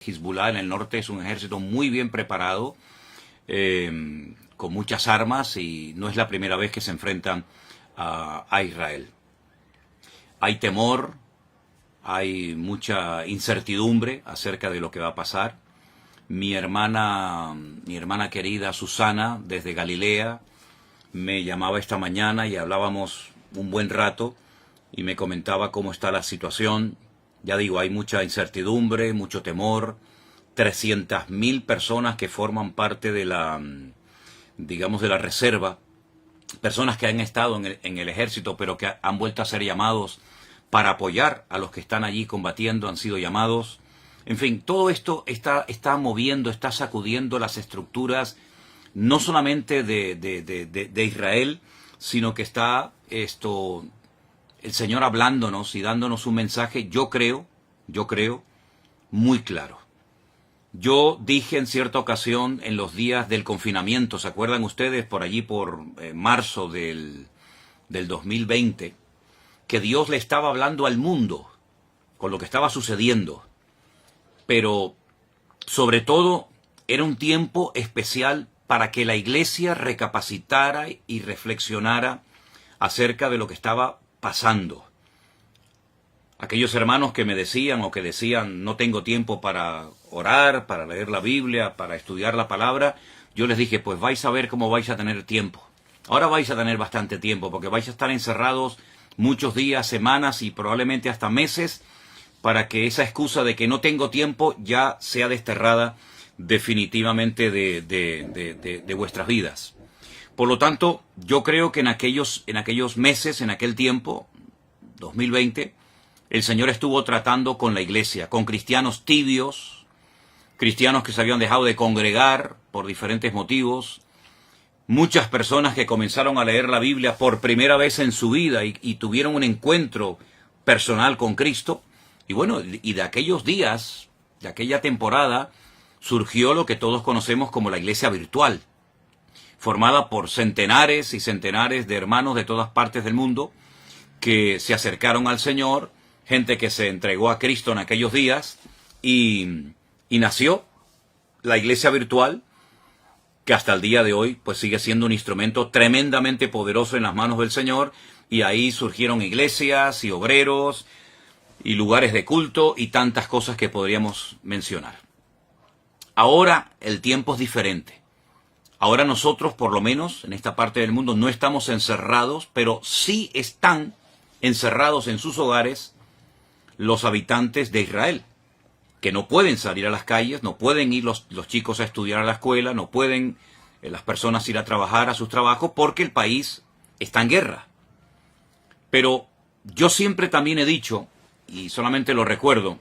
Hezbollah en el norte es un ejército muy bien preparado, con muchas armas, y no es la primera vez que se enfrentan a Israel. Hay temor, hay mucha incertidumbre acerca de lo que va a pasar. Mi hermana querida Susana, desde Galilea, me llamaba esta mañana y hablábamos un buen rato y me comentaba cómo está la situación. Ya digo, hay mucha incertidumbre, mucho temor. 300.000 personas que forman parte de la, digamos, de la reserva, personas que han estado en el ejército, pero que han vuelto a ser llamados para apoyar a los que están allí combatiendo, han sido llamados. En fin, todo esto está moviendo, está sacudiendo las estructuras, no solamente de Israel, sino que está el Señor hablándonos y dándonos un mensaje, yo creo, muy claro. Yo dije en cierta ocasión, en los días del confinamiento, ¿se acuerdan ustedes? Por allí, por marzo del 2020, que Dios le estaba hablando al mundo con lo que estaba sucediendo. Pero, sobre todo, era un tiempo especial para que la iglesia recapacitara y reflexionara acerca de lo que estaba pasando. Aquellos hermanos que me decían o que decían no tengo tiempo para orar, para leer la Biblia, para estudiar la palabra, yo les dije, pues vais a ver cómo vais a tener tiempo. Ahora vais a tener bastante tiempo porque vais a estar encerrados muchos días, semanas y probablemente hasta meses, para que esa excusa de que no tengo tiempo ya sea desterrada definitivamente de vuestras vidas. Por lo tanto, yo creo que en aquellos meses, en aquel tiempo, 2020, el Señor estuvo tratando con la iglesia, con cristianos tibios, cristianos que se habían dejado de congregar por diferentes motivos, muchas personas que comenzaron a leer la Biblia por primera vez en su vida y tuvieron un encuentro personal con Cristo. Y bueno, y de aquellos días, de aquella temporada, surgió lo que todos conocemos como la iglesia virtual, formada por centenares y centenares de hermanos de todas partes del mundo que se acercaron al Señor, gente que se entregó a Cristo en aquellos días, y nació la iglesia virtual, que hasta el día de hoy pues sigue siendo un instrumento tremendamente poderoso en las manos del Señor, y ahí surgieron iglesias y obreros y lugares de culto y tantas cosas que podríamos mencionar. Ahora el tiempo es diferente. Ahora nosotros, por lo menos en esta parte del mundo, no estamos encerrados, pero sí están encerrados en sus hogares los habitantes de Israel, que no pueden salir a las calles, no pueden ir los chicos a estudiar a la escuela, no pueden las personas ir a trabajar a sus trabajos porque el país está en guerra. Pero yo siempre también he dicho, y solamente lo recuerdo,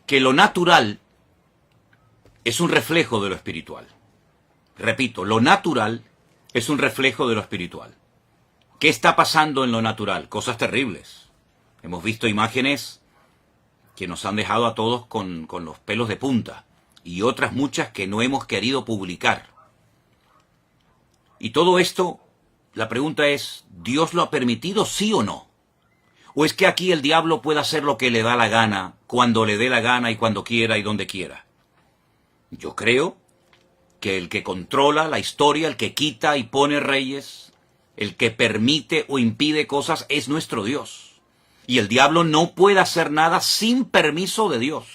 que lo natural es un reflejo de lo espiritual. Repito, lo natural es un reflejo de lo espiritual. ¿Qué está pasando en lo natural? Cosas terribles. Hemos visto imágenes que nos han dejado a todos con los pelos de punta, y otras muchas que no hemos querido publicar. Y todo esto, la pregunta es, ¿Dios lo ha permitido, sí o no? ¿O es que aquí el diablo puede hacer lo que le da la gana, cuando le dé la gana y cuando quiera y donde quiera? Yo creo que el que controla la historia, el que quita y pone reyes, el que permite o impide cosas es nuestro Dios. Y el diablo no puede hacer nada sin permiso de Dios.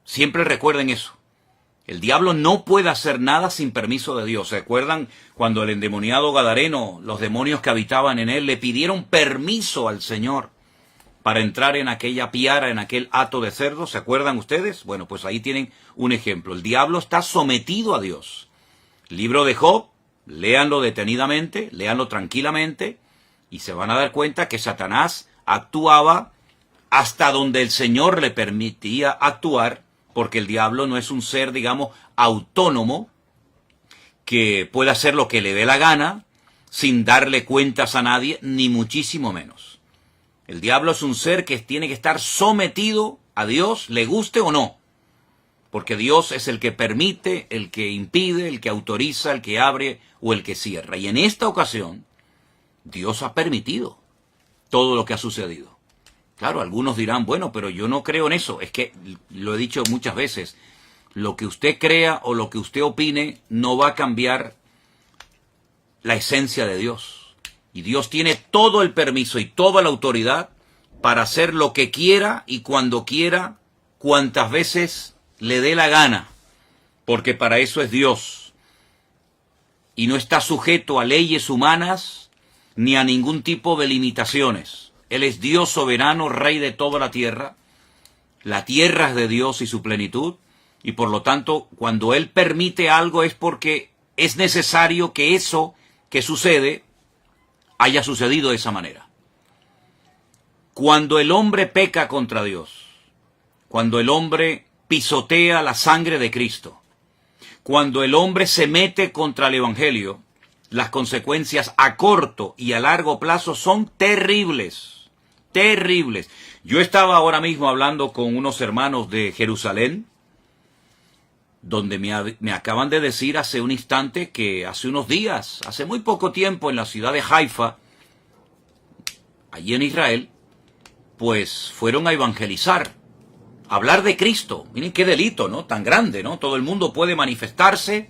Siempre recuerden eso. El diablo no puede hacer nada sin permiso de Dios. ¿Se acuerdan cuando el endemoniado Gadareno, los demonios que habitaban en él, le pidieron permiso al Señor para entrar en aquella piara, en aquel hato de cerdo? ¿Se acuerdan ustedes? Bueno, pues ahí tienen un ejemplo. El diablo está sometido a Dios. Libro de Job, léanlo detenidamente, léanlo tranquilamente, y se van a dar cuenta que Satanás actuaba hasta donde el Señor le permitía actuar, porque el diablo no es un ser, digamos, autónomo, que pueda hacer lo que le dé la gana, sin darle cuentas a nadie, ni muchísimo menos. El diablo es un ser que tiene que estar sometido a Dios, le guste o no, porque Dios es el que permite, el que impide, el que autoriza, el que abre o el que cierra. Y en esta ocasión, Dios ha permitido todo lo que ha sucedido. Claro, algunos dirán, bueno, pero yo no creo en eso. Es que, lo he dicho muchas veces, lo que usted crea o lo que usted opine no va a cambiar la esencia de Dios. Y Dios tiene todo el permiso y toda la autoridad para hacer lo que quiera y cuando quiera, cuantas veces le dé la gana, porque para eso es Dios. Y no está sujeto a leyes humanas ni a ningún tipo de limitaciones. Él es Dios soberano, Rey de toda la tierra es de Dios y su plenitud, y por lo tanto, cuando Él permite algo es porque es necesario que eso que sucede haya sucedido de esa manera. Cuando el hombre peca contra Dios, cuando el hombre pisotea la sangre de Cristo, cuando el hombre se mete contra el Evangelio, las consecuencias a corto y a largo plazo son terribles. Terribles. Yo estaba ahora mismo hablando con unos hermanos de Jerusalén, donde me acaban de decir hace un instante que hace unos días, hace muy poco tiempo, en la ciudad de Haifa, allí en Israel, pues fueron a evangelizar, a hablar de Cristo. Miren qué delito, ¿no? Tan grande, ¿no? Todo el mundo puede manifestarse,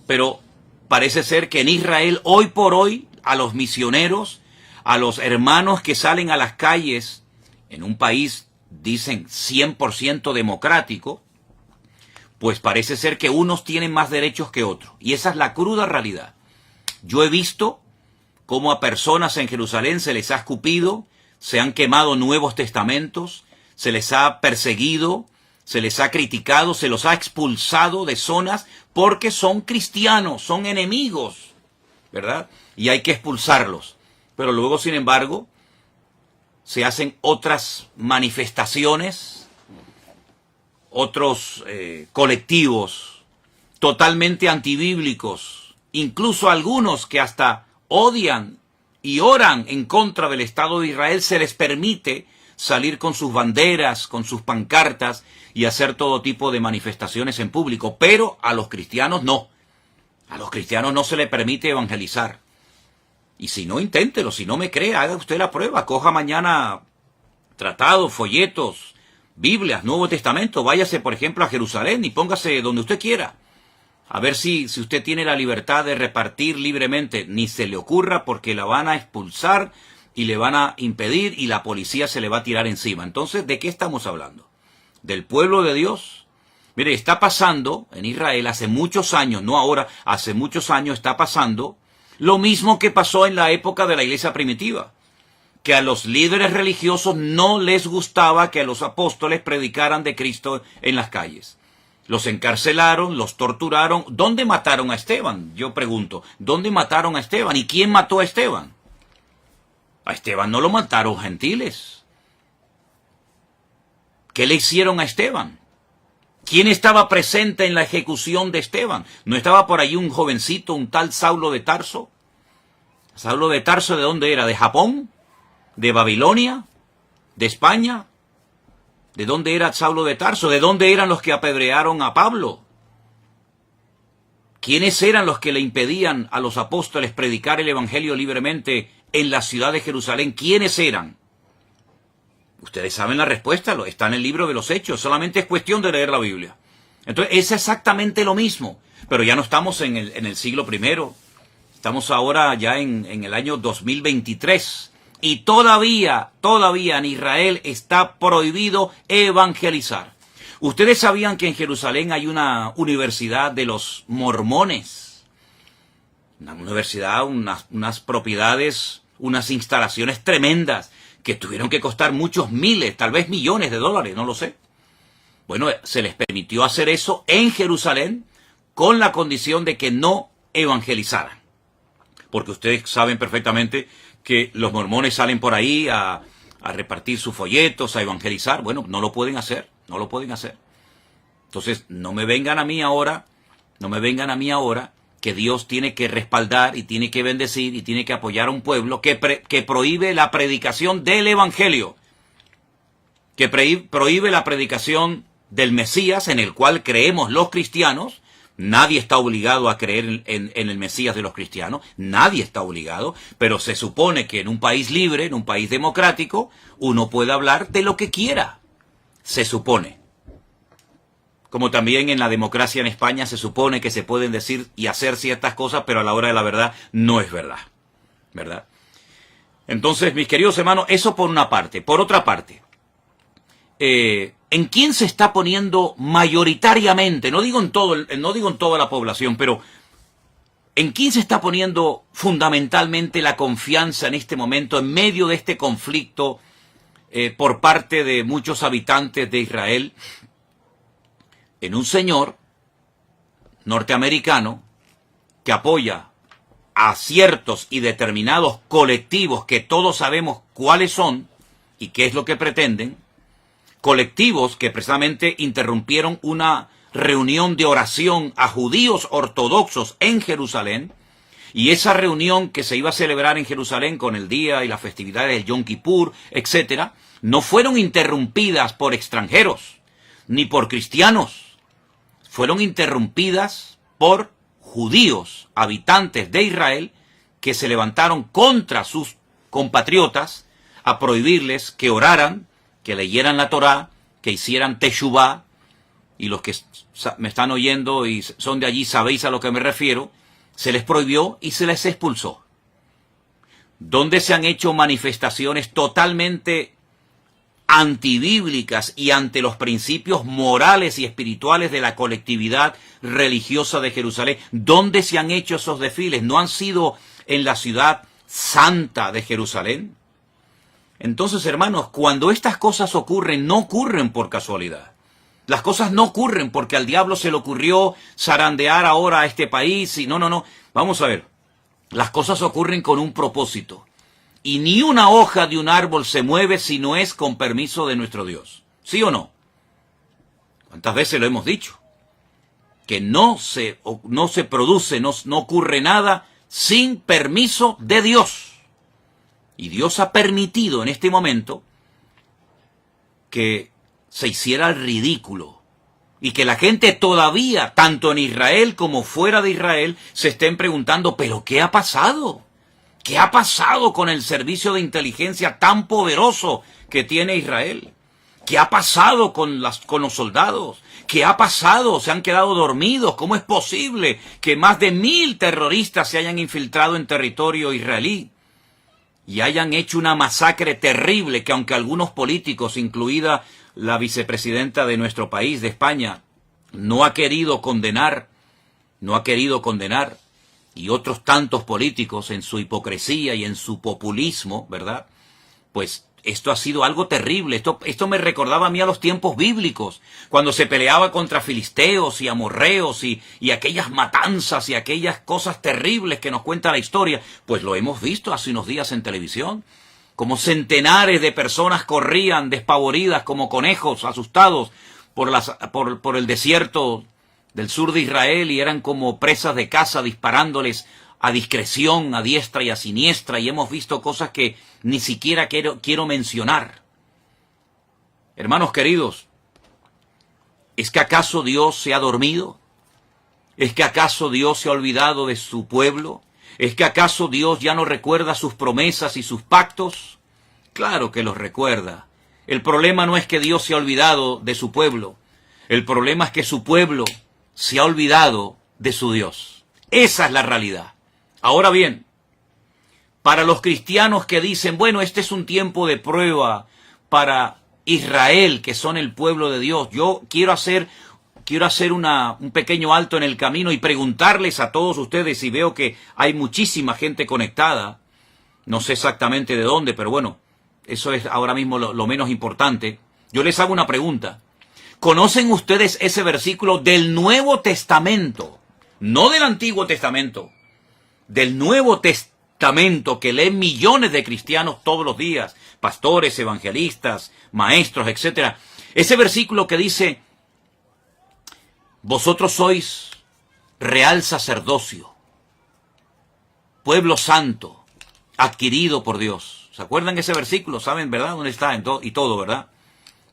pero parece ser que en Israel, hoy por hoy, a los misioneros, a los hermanos que salen a las calles, en un país, dicen, 100% democrático, pues parece ser que unos tienen más derechos que otros. Y esa es la cruda realidad. Yo he visto cómo a personas en Jerusalén se les ha escupido, se han quemado nuevos testamentos, se les ha perseguido, se les ha criticado, se los ha expulsado de zonas porque son cristianos, son enemigos, ¿verdad? Y hay que expulsarlos. Pero luego, sin embargo, se hacen otras manifestaciones, otros colectivos totalmente antibíblicos, incluso algunos que hasta odian y oran en contra del Estado de Israel, se les permite salir con sus banderas, con sus pancartas y hacer todo tipo de manifestaciones en público, pero a los cristianos no. A los cristianos no se les permite evangelizar. Y si no, inténtelo, si no me cree, haga usted la prueba, coja mañana tratados, folletos, Biblias, Nuevo Testamento, váyase por ejemplo a Jerusalén y póngase donde usted quiera. A ver si usted tiene la libertad de repartir libremente. Ni se le ocurra porque la van a expulsar y le van a impedir y la policía se le va a tirar encima. Entonces, ¿de qué estamos hablando? ¿Del pueblo de Dios? Mire, está pasando en Israel hace muchos años, no ahora, hace muchos años está pasando lo mismo que pasó en la época de la iglesia primitiva, que a los líderes religiosos no les gustaba que a los apóstoles predicaran de Cristo en las calles. Los encarcelaron, los torturaron. ¿Dónde mataron a Esteban? Yo pregunto, ¿dónde mataron a Esteban? ¿Y quién mató a Esteban? A Esteban no lo mataron gentiles. ¿Qué le hicieron a Esteban? ¿Quién estaba presente en la ejecución de Esteban? ¿No estaba por allí un jovencito, un tal Saulo de Tarso? ¿Saulo de Tarso de dónde era? ¿De Japón? ¿De Babilonia? ¿De España? ¿De dónde era Saulo de Tarso? ¿De dónde eran los que apedrearon a Pablo? ¿Quiénes eran los que le impedían a los apóstoles predicar el evangelio libremente en la ciudad de Jerusalén? ¿Quiénes eran? Ustedes saben la respuesta, está en el libro de los Hechos, solamente es cuestión de leer la Biblia. Entonces es exactamente lo mismo, pero ya no estamos en el siglo I, estamos ahora ya en el año 2023 y todavía en Israel está prohibido evangelizar. Ustedes sabían que en Jerusalén hay una universidad de los mormones, una universidad, unas propiedades, unas instalaciones tremendas, que tuvieron que costar muchos miles, tal vez millones de dólares, no lo sé. Bueno, se les permitió hacer eso en Jerusalén con la condición de que no evangelizaran. Porque ustedes saben perfectamente que los mormones salen por ahí a repartir sus folletos, a evangelizar. Bueno, no lo pueden hacer, no lo pueden hacer. Entonces, no me vengan a mí ahora que Dios tiene que respaldar y tiene que bendecir y tiene que apoyar a un pueblo que prohíbe la predicación del Evangelio, que prohíbe la predicación del Mesías, en el cual creemos los cristianos, Nadie está obligado a creer en el Mesías de los cristianos, nadie está obligado, pero se supone que en un país libre, en un país democrático, uno puede hablar de lo que quiera, se supone. Como también en la democracia en España se supone que se pueden decir y hacer ciertas cosas, pero a la hora de la verdad no es verdad, ¿verdad? Entonces, mis queridos hermanos, eso por una parte. Por otra parte, ¿en quién se está poniendo mayoritariamente? No digo en toda la población, pero ¿en quién se está poniendo fundamentalmente la confianza en este momento, en medio de este conflicto por parte de muchos habitantes de Israel? En un señor norteamericano que apoya a ciertos y determinados colectivos que todos sabemos cuáles son y qué es lo que pretenden, colectivos que precisamente interrumpieron una reunión de oración a judíos ortodoxos en Jerusalén, y esa reunión que se iba a celebrar en Jerusalén con el día y las festividades del Yom Kippur, etcétera, no fueron interrumpidas por extranjeros ni por cristianos, fueron interrumpidas por judíos, habitantes de Israel, que se levantaron contra sus compatriotas a prohibirles que oraran, que leyeran la Torá, que hicieran teshuvá, y los que me están oyendo y son de allí sabéis a lo que me refiero, se les prohibió y se les expulsó. Donde se han hecho manifestaciones totalmente antibíblicas y ante los principios morales y espirituales de la colectividad religiosa de Jerusalén. ¿Dónde se han hecho esos desfiles? ¿No han sido en la ciudad santa de Jerusalén? Entonces, hermanos, cuando estas cosas ocurren, no ocurren por casualidad. Las cosas no ocurren porque al diablo se le ocurrió zarandear ahora a este país y no. Vamos a ver, las cosas ocurren con un propósito. Y ni una hoja de un árbol se mueve si no es con permiso de nuestro Dios. ¿Sí o no? ¿Cuántas veces lo hemos dicho? Que no se produce, no ocurre nada sin permiso de Dios. Y Dios ha permitido en este momento que se hiciera el ridículo. Y que la gente todavía, tanto en Israel como fuera de Israel, se estén preguntando, ¿pero qué ha pasado? ¿Qué ha pasado con el servicio de inteligencia tan poderoso que tiene Israel? ¿Qué ha pasado con los soldados? ¿Qué ha pasado? ¿Se han quedado dormidos? ¿Cómo es posible que más de 1000 terroristas se hayan infiltrado en territorio israelí y hayan hecho una masacre terrible que, aunque algunos políticos, incluida la vicepresidenta de nuestro país, de España, no ha querido condenar, y otros tantos políticos en su hipocresía y en su populismo, ¿verdad? Pues esto ha sido algo terrible. Esto me recordaba a mí a los tiempos bíblicos, cuando se peleaba contra filisteos y amorreos y aquellas matanzas y aquellas cosas terribles que nos cuenta la historia. Pues lo hemos visto hace unos días en televisión, como centenares de personas corrían despavoridas como conejos asustados por el desierto del sur de Israel y eran como presas de caza disparándoles a discreción, a diestra y a siniestra, y hemos visto cosas que ni siquiera quiero mencionar. Hermanos queridos, ¿es que acaso Dios se ha dormido? ¿Es que acaso Dios se ha olvidado de su pueblo? ¿Es que acaso Dios ya no recuerda sus promesas y sus pactos? Claro que los recuerda. El problema no es que Dios se ha olvidado de su pueblo. El problema es que su pueblo se ha olvidado de su Dios. Esa es la realidad. Ahora bien, para los cristianos que dicen, bueno, este es un tiempo de prueba para Israel, que son el pueblo de Dios, yo quiero hacer un pequeño alto en el camino y preguntarles a todos ustedes, y veo que hay muchísima gente conectada, no sé exactamente de dónde, pero bueno, eso es ahora mismo lo menos importante. Yo les hago una pregunta. ¿Conocen ustedes ese versículo del Nuevo Testamento? No del Antiguo Testamento, del Nuevo Testamento que leen millones de cristianos todos los días, pastores, evangelistas, maestros, etc. Ese versículo que dice, vosotros sois real sacerdocio, pueblo santo, adquirido por Dios. ¿Se acuerdan ese versículo? ¿Saben, verdad? ¿Dónde está? Y todo, ¿verdad?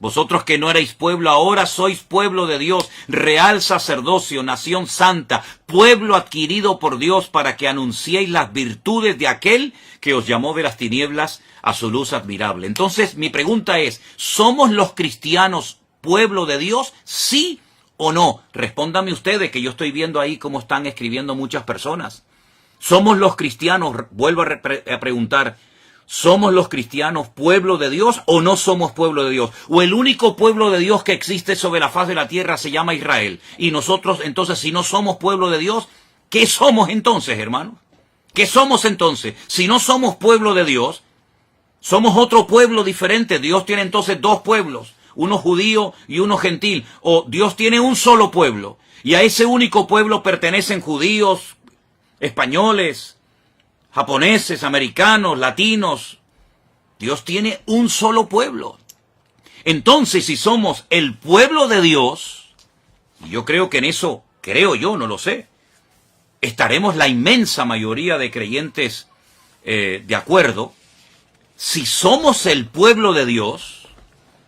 Vosotros que no erais pueblo, ahora sois pueblo de Dios, real sacerdocio, nación santa, pueblo adquirido por Dios para que anunciéis las virtudes de aquel que os llamó de las tinieblas a su luz admirable. Entonces, mi pregunta es, ¿somos los cristianos pueblo de Dios? ¿Sí o no? Respóndanme ustedes, que yo estoy viendo ahí cómo están escribiendo muchas personas. ¿Somos los cristianos, vuelvo a preguntar, ¿somos los cristianos pueblo de Dios o no somos pueblo de Dios? ¿O el único pueblo de Dios que existe sobre la faz de la tierra se llama Israel? Y nosotros, entonces, si no somos pueblo de Dios, ¿qué somos entonces, hermanos? ¿Qué somos entonces? Si no somos pueblo de Dios, somos otro pueblo diferente. Dios tiene entonces dos pueblos, uno judío y uno gentil. O Dios tiene un solo pueblo, y a ese único pueblo pertenecen judíos, españoles, japoneses, americanos, latinos. Dios tiene un solo pueblo. Entonces, si somos el pueblo de Dios, y yo creo que en eso, no lo sé, estaremos la inmensa mayoría de creyentes de acuerdo. Si somos el pueblo de Dios,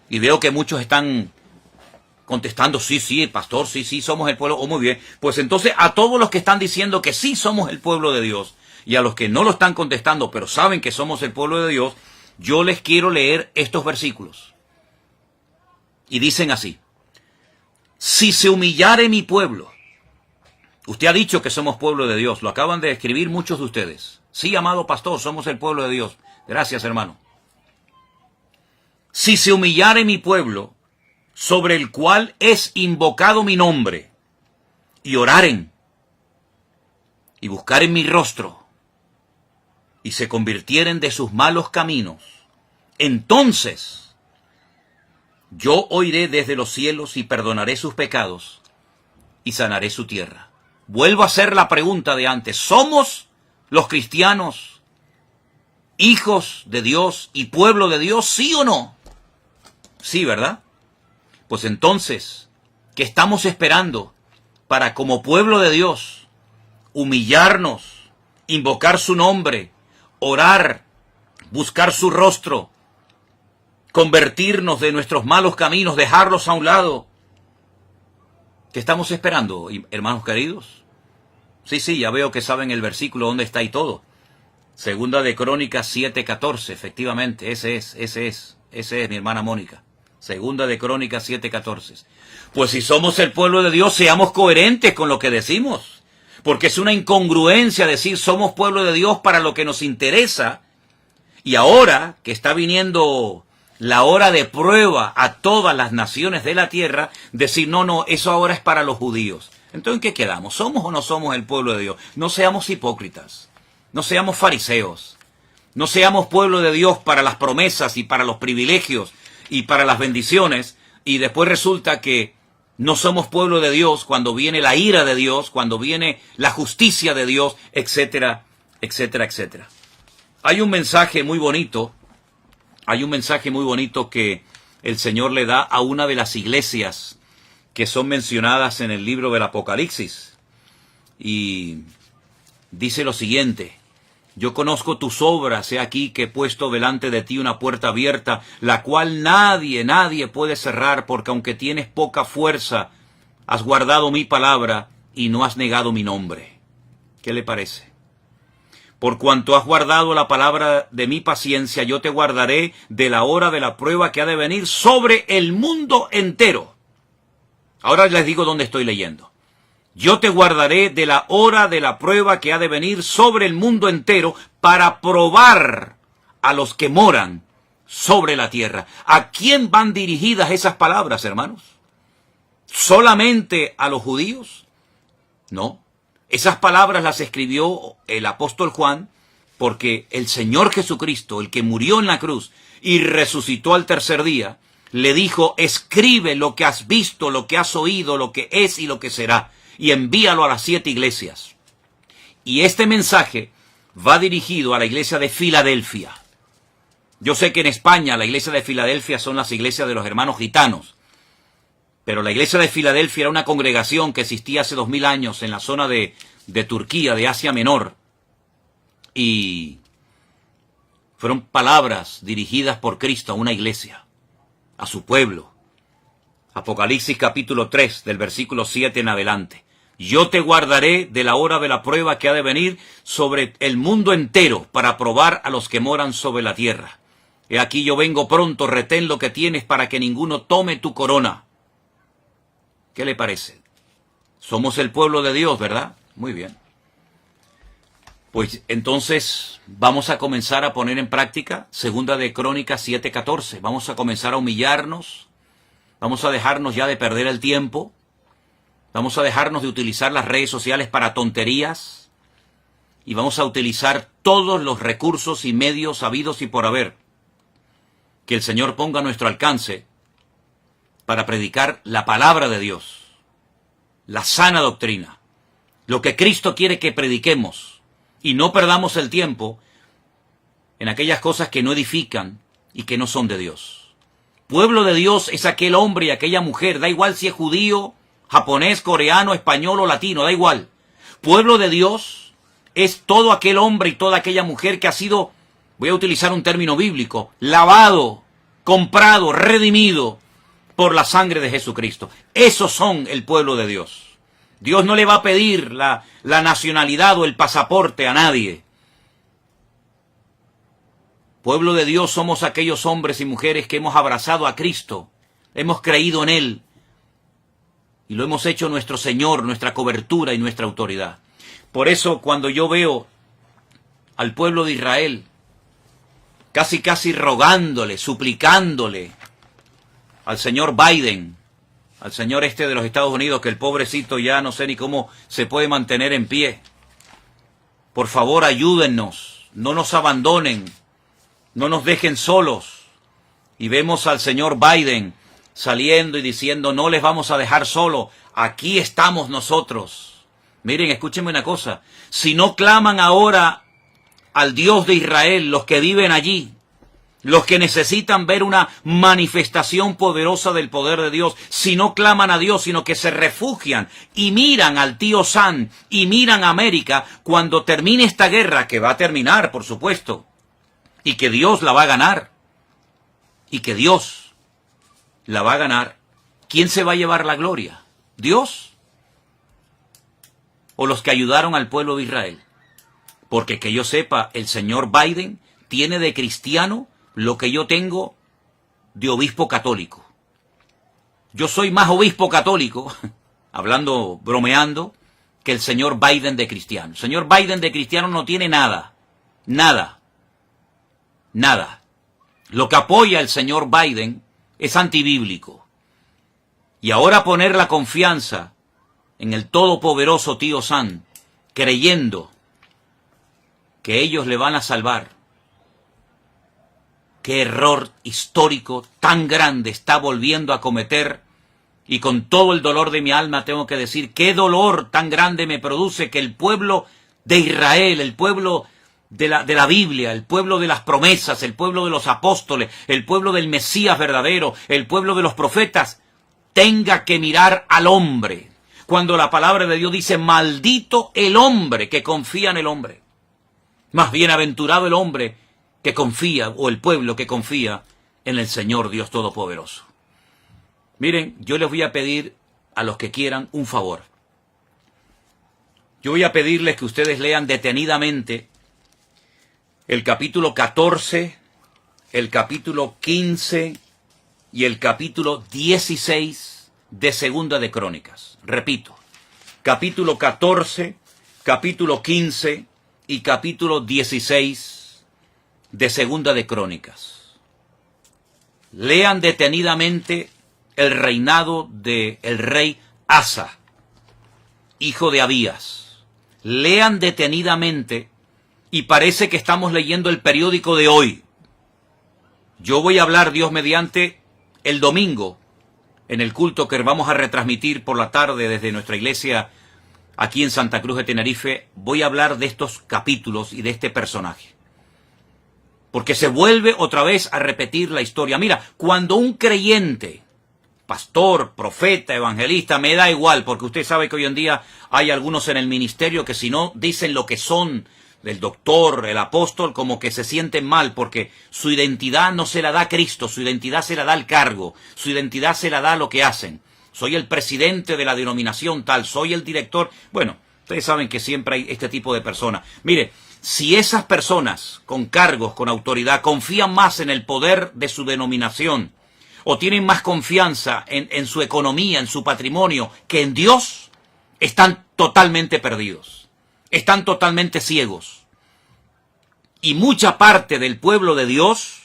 y veo que muchos están contestando, sí, pastor, sí, somos el pueblo, muy bien, pues entonces a todos los que están diciendo que sí somos el pueblo de Dios, y a los que no lo están contestando, pero saben que somos el pueblo de Dios, yo les quiero leer estos versículos. Y dicen así: si se humillare mi pueblo. Usted ha dicho que somos pueblo de Dios, lo acaban de escribir muchos de ustedes. Sí, amado pastor, somos el pueblo de Dios. Gracias, hermano. Si se humillare mi pueblo, sobre el cual es invocado mi nombre, y oraren, y buscaren mi rostro, y se convirtieren de sus malos caminos, entonces yo oiré desde los cielos y perdonaré sus pecados, y sanaré su tierra. Vuelvo a hacer la pregunta de antes: ¿somos los cristianos hijos de Dios y pueblo de Dios, sí o no? Sí, ¿verdad? Pues entonces, ¿qué estamos esperando para, como pueblo de Dios, humillarnos, invocar su nombre, orar, buscar su rostro, convertirnos de nuestros malos caminos, dejarlos a un lado? ¿Qué estamos esperando, hermanos queridos? Sí, ya veo que saben el versículo donde está y todo. Segunda de Crónicas 7:14, efectivamente, ese es, mi hermana Mónica. Segunda de Crónicas 7:14. Pues si somos el pueblo de Dios, seamos coherentes con lo que decimos. Porque es una incongruencia decir somos pueblo de Dios para lo que nos interesa. Y ahora que está viniendo la hora de prueba a todas las naciones de la tierra, decir no, eso ahora es para los judíos. Entonces, ¿en qué quedamos? ¿Somos o no somos el pueblo de Dios? No seamos hipócritas. No seamos fariseos. No seamos pueblo de Dios para las promesas y para los privilegios y para las bendiciones, y después resulta que no somos pueblo de Dios cuando viene la ira de Dios, cuando viene la justicia de Dios, etcétera, etcétera, etcétera. Hay un mensaje muy bonito que el Señor le da a una de las iglesias que son mencionadas en el libro del Apocalipsis, y dice lo siguiente: yo conozco tus obras, he aquí que he puesto delante de ti una puerta abierta, la cual nadie puede cerrar, porque aunque tienes poca fuerza, has guardado mi palabra y no has negado mi nombre. ¿Qué le parece? Por cuanto has guardado la palabra de mi paciencia, yo te guardaré de la hora de la prueba que ha de venir sobre el mundo entero. Ahora les digo dónde estoy leyendo. Yo te guardaré de la hora de la prueba que ha de venir sobre el mundo entero, para probar a los que moran sobre la tierra. ¿A quién van dirigidas esas palabras, hermanos? ¿Solamente a los judíos? No. Esas palabras las escribió el apóstol Juan, porque el Señor Jesucristo, el que murió en la cruz y resucitó al tercer día, le dijo: escribe lo que has visto, lo que has oído, lo que es y lo que será, y envíalo a las 7 iglesias. Y este mensaje va dirigido a la iglesia de Filadelfia. Yo sé que en España la iglesia de Filadelfia son las iglesias de los hermanos gitanos, pero la iglesia de Filadelfia era una congregación que existía hace 2000 años en la zona de Turquía, de Asia Menor, y fueron palabras dirigidas por Cristo a una iglesia. a su pueblo. Apocalipsis capítulo 3, del versículo 7 en adelante. Yo te guardaré de la hora de la prueba que ha de venir sobre el mundo entero para probar a los que moran sobre la tierra. He aquí yo vengo pronto, retén lo que tienes para que ninguno tome tu corona. ¿Qué le parece? Somos el pueblo de Dios, ¿verdad? Muy bien. Pues entonces vamos a comenzar a poner en práctica Segunda de Crónicas 7:14. Vamos a comenzar a humillarnos. Vamos a dejarnos ya de perder el tiempo. Vamos a dejarnos de utilizar las redes sociales para tonterías. Y vamos a utilizar todos los recursos y medios habidos y por haber que el Señor ponga a nuestro alcance para predicar la palabra de Dios, la sana doctrina, lo que Cristo quiere que prediquemos. Y no perdamos el tiempo en aquellas cosas que no edifican y que no son de Dios. Pueblo de Dios es aquel hombre y aquella mujer, da igual si es judío, japonés, coreano, español o latino, da igual. Pueblo de Dios es todo aquel hombre y toda aquella mujer que ha sido, voy a utilizar un término bíblico, lavado, comprado, redimido por la sangre de Jesucristo. Esos son el pueblo de Dios. Dios no le va a pedir la nacionalidad o el pasaporte a nadie. Pueblo de Dios somos aquellos hombres y mujeres que hemos abrazado a Cristo, hemos creído en Él y lo hemos hecho nuestro Señor, nuestra cobertura y nuestra autoridad. Por eso cuando yo veo al pueblo de Israel casi rogándole, suplicándole al señor Biden, al señor de los Estados Unidos, que el pobrecito ya no sé ni cómo se puede mantener en pie. Por favor, ayúdennos, no nos abandonen, no nos dejen solos. Y vemos al señor Biden saliendo y diciendo, no les vamos a dejar solo, aquí estamos nosotros. Miren, escúchenme una cosa, si no claman ahora al Dios de Israel, los que viven allí, los que necesitan ver una manifestación poderosa del poder de Dios, si no claman a Dios, sino que se refugian y miran al tío Sam y miran a América, cuando termine esta guerra, que va a terminar, por supuesto, y que Dios la va a ganar, y que Dios la va a ganar, ¿quién se va a llevar la gloria? ¿Dios? ¿O los que ayudaron al pueblo de Israel? Porque que yo sepa, el señor Biden tiene de cristiano lo que yo tengo de obispo católico. Yo soy más obispo católico, hablando, bromeando, que el señor Biden de cristiano. El señor Biden de cristiano no tiene nada. Nada. Nada. Lo que apoya el señor Biden es antibíblico. Y ahora poner la confianza en el todopoderoso tío Sam, creyendo que ellos le van a salvar. Qué error histórico tan grande está volviendo a cometer, y con todo el dolor de mi alma tengo que decir, qué dolor tan grande me produce que el pueblo de Israel, el pueblo de la Biblia, el pueblo de las promesas, el pueblo de los apóstoles, el pueblo del Mesías verdadero, el pueblo de los profetas, tenga que mirar al hombre, cuando la palabra de Dios dice, maldito el hombre que confía en el hombre. Más bienaventurado el hombre que confía, o el pueblo que confía en el Señor Dios Todopoderoso. Miren, yo les voy a pedir a los que quieran un favor. Yo voy a pedirles que ustedes lean detenidamente el capítulo 14, el capítulo 15 y el capítulo 16 de Segunda de Crónicas. Repito, capítulo 14, capítulo 15 y capítulo 16 de Segunda de Crónicas. Lean detenidamente el reinado del rey Asa, hijo de Abías. Lean detenidamente, y parece que estamos leyendo el periódico de hoy. Yo voy a hablar, Dios mediante, el domingo, en el culto que vamos a retransmitir por la tarde desde nuestra iglesia aquí en Santa Cruz de Tenerife. Voy a hablar de estos capítulos y de este personaje, porque se vuelve otra vez a repetir la historia. Mira, cuando un creyente, pastor, profeta, evangelista, me da igual, porque usted sabe que hoy en día hay algunos en el ministerio que si no dicen lo que son, el doctor, el apóstol, como que se sienten mal porque su identidad no se la da Cristo, su identidad se la da el cargo, su identidad se la da lo que hacen. Soy el presidente de la denominación tal, soy el director. Bueno, ustedes saben que siempre hay este tipo de personas. Mire, si esas personas con cargos, con autoridad, confían más en el poder de su denominación o tienen más confianza en su economía, en su patrimonio, que en Dios, están totalmente perdidos. Están totalmente ciegos. Y mucha parte del pueblo de Dios,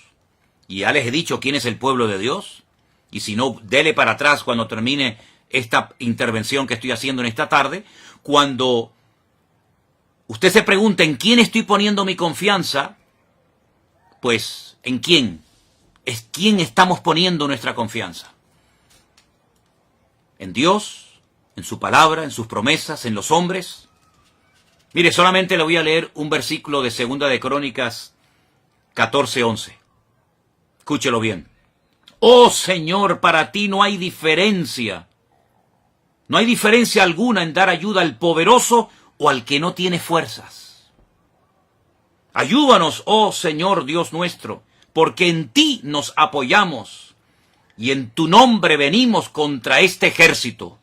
y ya les he dicho quién es el pueblo de Dios, y si no, dele para atrás cuando termine esta intervención que estoy haciendo en esta tarde, cuando usted se pregunta en quién estoy poniendo mi confianza, pues ¿en quién? ¿Es quién estamos poniendo nuestra confianza? ¿En Dios? ¿En su palabra? ¿En sus promesas? ¿En los hombres? Mire, solamente le voy a leer un versículo de Segunda de Crónicas 14:11. Escúchelo bien. Oh Señor, para ti no hay diferencia. No hay diferencia alguna en dar ayuda al poderoso o al que no tiene fuerzas. Ayúdanos, oh Señor Dios nuestro, porque en ti nos apoyamos y en tu nombre venimos contra este ejército.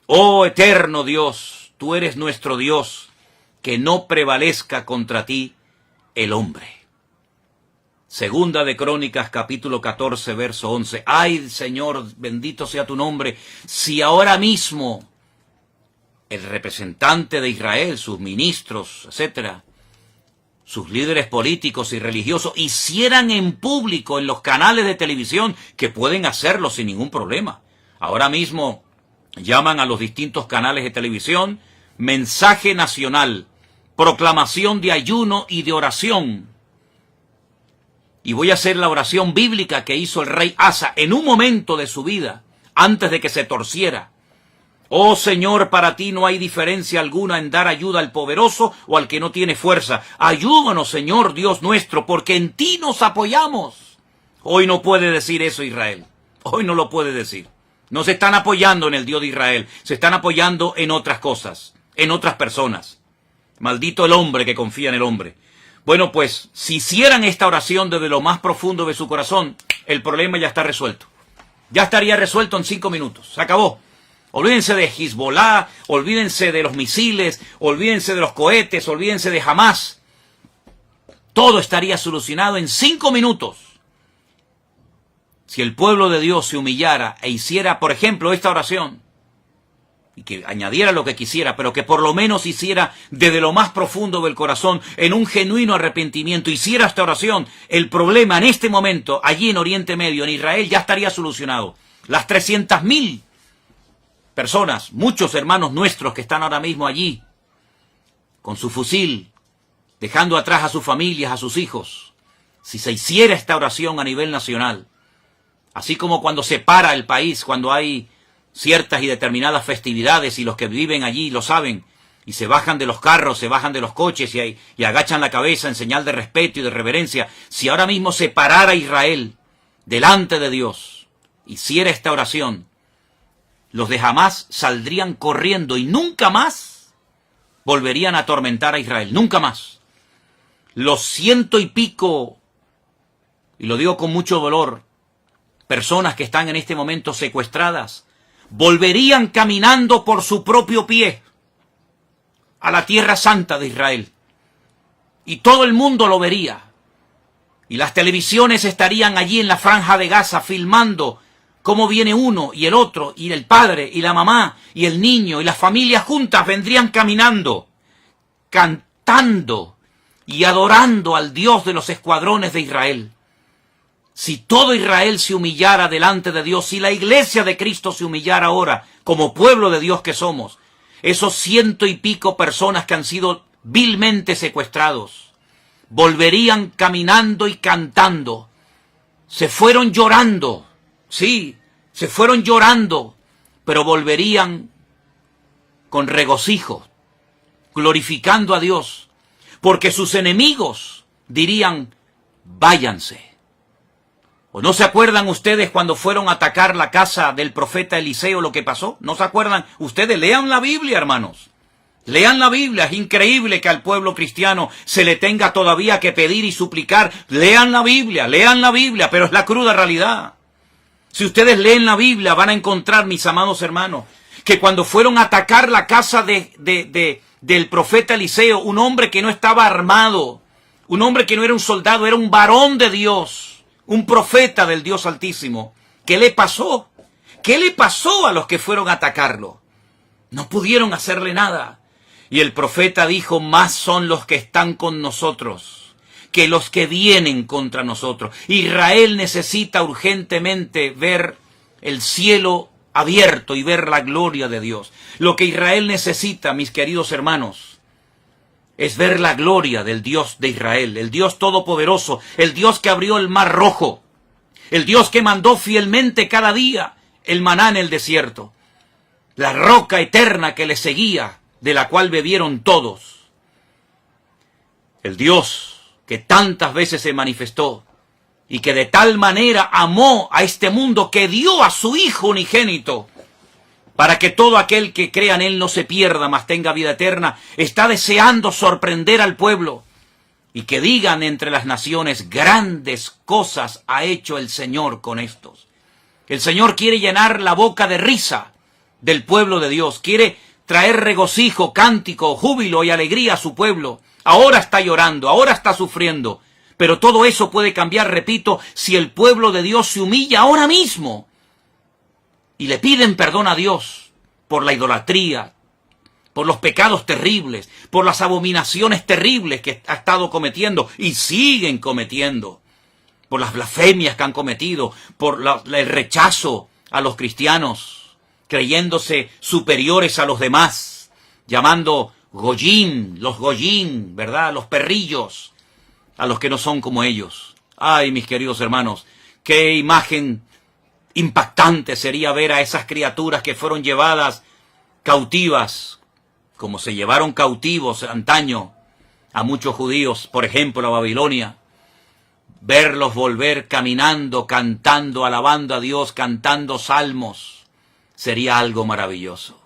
Oh eterno Dios, tú eres nuestro Dios, que no prevalezca contra ti el hombre. Segunda de Crónicas, capítulo 14, verso 11. Ay, Señor, bendito sea tu nombre, si ahora mismo el representante de Israel, sus ministros, etcétera, sus líderes políticos y religiosos, hicieran en público en los canales de televisión, que pueden hacerlo sin ningún problema. Ahora mismo llaman a los distintos canales de televisión, mensaje nacional, proclamación de ayuno y de oración. Y voy a hacer la oración bíblica que hizo el rey Asa en un momento de su vida, antes de que se torciera. Oh Señor, para ti no hay diferencia alguna en dar ayuda al poderoso o al que no tiene fuerza. Ayúdanos, Señor Dios nuestro, porque en ti nos apoyamos. Hoy no puede decir eso Israel. Hoy no lo puede decir. No se están apoyando en el Dios de Israel, se están apoyando en otras cosas, en otras personas. Maldito el hombre que confía en el hombre. Bueno, pues, si hicieran esta oración desde lo más profundo de su corazón, el problema ya está resuelto. Ya estaría resuelto en 5 minutos. Se acabó. Olvídense de Hezbollah, olvídense de los misiles, olvídense de los cohetes, olvídense de Hamás. Todo estaría solucionado en 5 minutos. Si el pueblo de Dios se humillara e hiciera, por ejemplo, esta oración, y que añadiera lo que quisiera, pero que por lo menos hiciera desde lo más profundo del corazón, en un genuino arrepentimiento, hiciera esta oración, el problema en este momento, allí en Oriente Medio, en Israel, ya estaría solucionado. Las 300.000 personas, muchos hermanos nuestros que están ahora mismo allí, con su fusil, dejando atrás a sus familias, a sus hijos, si se hiciera esta oración a nivel nacional, así como cuando se para el país, cuando hay ciertas y determinadas festividades y los que viven allí lo saben, y se bajan de los carros, se bajan de los coches y agachan la cabeza en señal de respeto y de reverencia. Si ahora mismo se parara Israel delante de Dios, hiciera esta oración, los de Hamás saldrían corriendo y nunca más volverían a atormentar a Israel, nunca más. Los 100 y pico, y lo digo con mucho dolor, personas que están en este momento secuestradas, volverían caminando por su propio pie a la tierra santa de Israel. Y todo el mundo lo vería. Y las televisiones estarían allí en la franja de Gaza filmando cómo viene uno y el otro, y el padre y la mamá y el niño y las familias juntas vendrían caminando, cantando y adorando al Dios de los escuadrones de Israel. Si todo Israel se humillara delante de Dios, si la iglesia de Cristo se humillara ahora, como pueblo de Dios que somos, esos 100 y pico personas que han sido vilmente secuestrados, volverían caminando y cantando. Se fueron llorando, sí, se fueron llorando, pero volverían con regocijo, glorificando a Dios, porque sus enemigos dirían, váyanse. ¿O no se acuerdan ustedes cuando fueron a atacar la casa del profeta Eliseo lo que pasó? ¿No se acuerdan? Ustedes lean la Biblia, hermanos. Lean la Biblia, es increíble que al pueblo cristiano se le tenga todavía que pedir y suplicar. Lean la Biblia, pero es la cruda realidad. Si ustedes leen la Biblia van a encontrar, mis amados hermanos, que cuando fueron a atacar la casa del profeta Eliseo, un hombre que no estaba armado, un hombre que no era un soldado, era un varón de Dios, un profeta del Dios Altísimo. ¿Qué le pasó? ¿Qué le pasó a los que fueron a atacarlo? No pudieron hacerle nada. Y el profeta dijo, más son los que están con nosotros que los que vienen contra nosotros. Israel necesita urgentemente ver el cielo abierto y ver la gloria de Dios. Lo que Israel necesita, mis queridos hermanos, es ver la gloria del Dios de Israel, el Dios todopoderoso, el Dios que abrió el mar rojo, el Dios que mandó fielmente cada día el maná en el desierto, la roca eterna que le seguía, de la cual bebieron todos, el Dios que tantas veces se manifestó y que de tal manera amó a este mundo que dio a su Hijo unigénito para que todo aquel que crea en Él no se pierda, mas tenga vida eterna. Está deseando sorprender al pueblo y que digan entre las naciones, grandes cosas ha hecho el Señor con estos. El Señor quiere llenar la boca de risa del pueblo de Dios, quiere traer regocijo, cántico, júbilo y alegría a su pueblo. Ahora está llorando, ahora está sufriendo, pero todo eso puede cambiar, repito, si el pueblo de Dios se humilla ahora mismo y le piden perdón a Dios por la idolatría, por los pecados terribles, por las abominaciones terribles que ha estado cometiendo y siguen cometiendo, por las blasfemias que han cometido, por el rechazo a los cristianos, creyéndose superiores a los demás, llamando Goyim, los Goyim, ¿verdad? Los perrillos, a los que no son como ellos. Ay, mis queridos hermanos, qué imagen impactante sería ver a esas criaturas que fueron llevadas cautivas, como se llevaron cautivos antaño a muchos judíos, por ejemplo, a Babilonia. Verlos volver caminando, cantando, alabando a Dios, cantando salmos, sería algo maravilloso.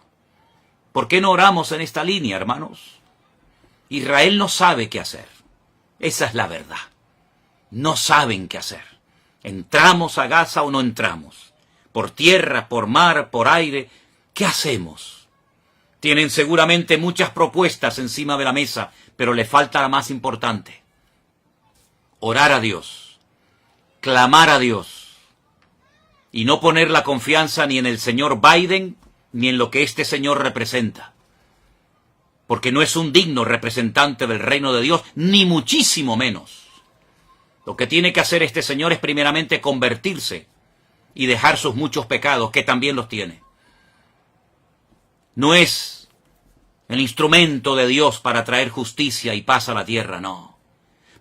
¿Por qué no oramos en esta línea, hermanos? Israel no sabe qué hacer. Esa es la verdad. No saben qué hacer. ¿Entramos a Gaza o no entramos? Por tierra, por mar, por aire. ¿Qué hacemos? Tienen seguramente muchas propuestas encima de la mesa, pero le falta la más importante. Orar a Dios. Clamar a Dios. Y no poner la confianza ni en el señor Biden, ni en lo que este señor representa. Porque no es un digno representante del reino de Dios, ni muchísimo menos. Lo que tiene que hacer este señor es primeramente convertirse y dejar sus muchos pecados, que también los tiene. No es el instrumento de Dios para traer justicia y paz a la tierra, no.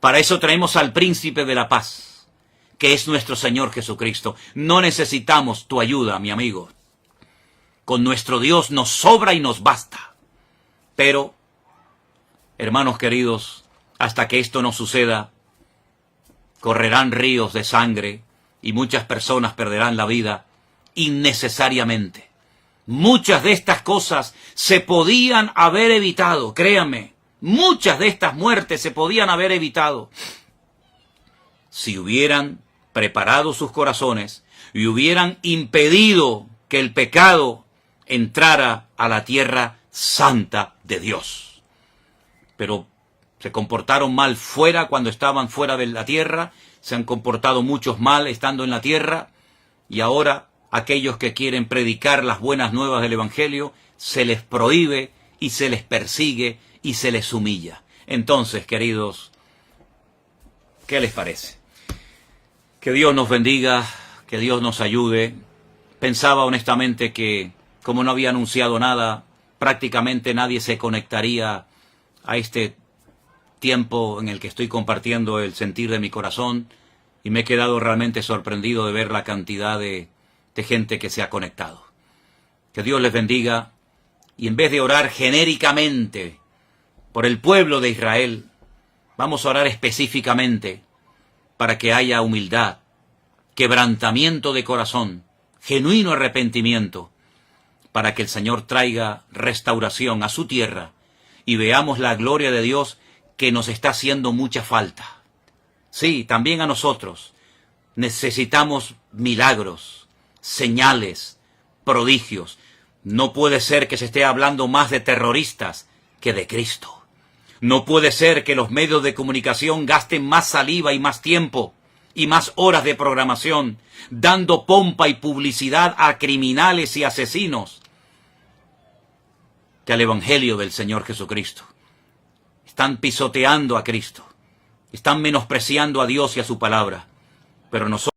Para eso traemos al príncipe de la paz, que es nuestro Señor Jesucristo. No necesitamos tu ayuda, mi amigo. Con nuestro Dios nos sobra y nos basta. Pero, hermanos queridos, hasta que esto no suceda, correrán ríos de sangre y muchas personas perderán la vida innecesariamente. Muchas de estas cosas se podían haber evitado, créanme. Muchas de estas muertes se podían haber evitado si hubieran preparado sus corazones y hubieran impedido que el pecado entrara a la tierra santa de Dios. Pero se comportaron mal fuera cuando estaban fuera de la tierra, se han comportado muchos mal estando en la tierra, y ahora aquellos que quieren predicar las buenas nuevas del Evangelio, se les prohíbe y se les persigue y se les humilla. Entonces, queridos, ¿qué les parece? Que Dios nos bendiga, que Dios nos ayude. Pensaba honestamente que, como no había anunciado nada, prácticamente nadie se conectaría a este tiempo en el que estoy compartiendo el sentir de mi corazón, y me he quedado realmente sorprendido de ver la cantidad de gente que se ha conectado. Que Dios les bendiga, y en vez de orar genéricamente por el pueblo de Israel, vamos a orar específicamente para que haya humildad, quebrantamiento de corazón, genuino arrepentimiento, para que el Señor traiga restauración a su tierra y veamos la gloria de Dios que nos está haciendo mucha falta. Sí, también a nosotros necesitamos milagros, señales, prodigios. No puede ser que se esté hablando más de terroristas que de Cristo. No puede ser que los medios de comunicación gasten más saliva y más tiempo y más horas de programación, dando pompa y publicidad a criminales y asesinos, que al Evangelio del Señor Jesucristo. Están pisoteando a Cristo, están menospreciando a Dios y a su palabra, pero nosotros